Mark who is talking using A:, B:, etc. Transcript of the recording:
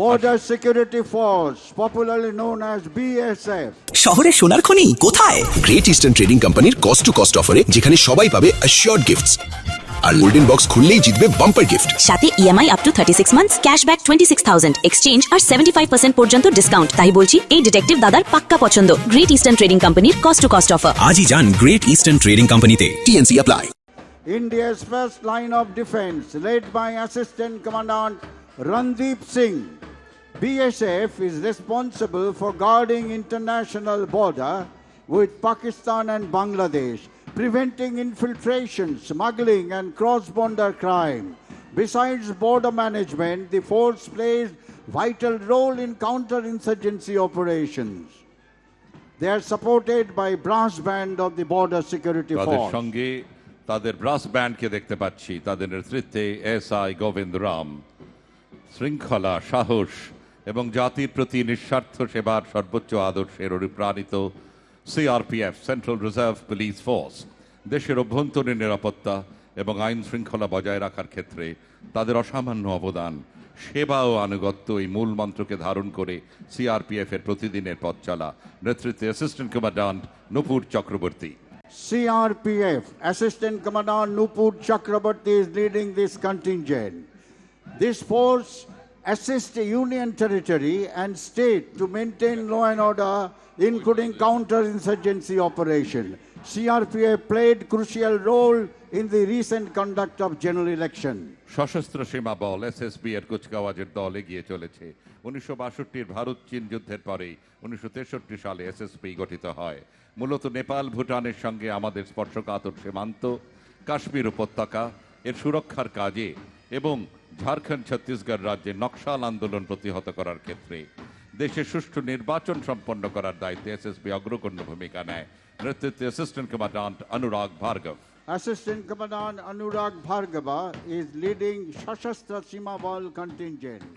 A: Border Security Force, popularly known as BSF.
B: শহরে সোনার খনি কোথায়?
C: গ্রেট ইস্টার্ন ট্রেডিং কোম্পানির কস্ট টু কস্ট অফারে, যেখানে সবাই পাবে অ্যাসিওরড গিফটস আর গোল্ডেন বক্স খুললেই জিতবে বাম্পার গিফট।
B: সাথে EMI up to 36 months, cashback 26,000, exchange আর 75% পর্যন্ত ডিসকাউন্ট। তাই বলছি এই ডিটেকটিভ দাদার পাক্কা পছন্দ। গ্রেট ইস্টার্ন ট্রেডিং কোম্পানির কস্ট টু কস্ট অফার।
D: আজই যান গ্রেট ইস্টার্ন ট্রেডিং কোম্পানিতে।
C: TNC apply.
A: India's first line of defense, led by Assistant Commandant Randeep Singh. BSF is responsible for guarding international border with Pakistan and Bangladesh, preventing infiltration, smuggling and cross-border crime. Besides border management, the force plays vital role in counter-insurgency operations. They are supported by brass band of the Border Security
E: তাদের
A: Force.
E: সঙ্গে তাদের brass ব্যান্ডকে দেখতে পাচ্ছি, তাদের নেতৃত্বে SI Govinda Ram. শৃঙ্খলা, সাহস এবং জাতির প্রতি নিঃস্বার্থ সেবার সর্বোচ্চ আদর্শের অনুপ্রাণিত CRPF, central reserve police force, দেশের অভ্যন্তরীণ নিরাপত্তা এবং আইন শৃঙ্খলা বজায় রাখার ক্ষেত্রে তাদের অসামান্য অবদান, সেবা ও আনুগত্য এই মূল মন্ত্রকে ধারণ করে সিআরপিএফ এর প্রতিদিনের পথ চলা। নেতৃত্বে assistant commandant Nupur Chakraborty.
A: CRPF Assistant Commandant Nupur Chakraborty is leading this contingent. This force assists the Union Territory and state to maintain law and order, including counter-insurgency operation. CRPF played crucial role in the recent conduct of general election.
E: সশস্ত্র সীমা বল SSB এর কুচকাওয়াজের দল এগিয়ে চলেছে। 1962 ভারত চীন যুদ্ধের পরে 1963 সালে SSB গঠিত হয়। মূলত নেপাল, ভুটানের সঙ্গে আমাদের স্পর্শকাতর সীমান্ত, কাশ্মীর উপত্যকা এর সুরক্ষার কাজে এবং ঝাড়খণ্ড, ছত্তিশগড় রাজ্যে নকশাল আন্দোলন প্রতিহত করার ক্ষেত্রে দেশে সুষ্ঠু নির্বাচন সম্পন্ন করার দায়িত্বে এসএসবি অগ্রগণ্য ভূমিকা নেয়। নেতৃত্বে assistant commandant Anurag Bhargav.
A: Assistant Commandant Anurag Bhargava is leading Shashastra Sima Bal contingent.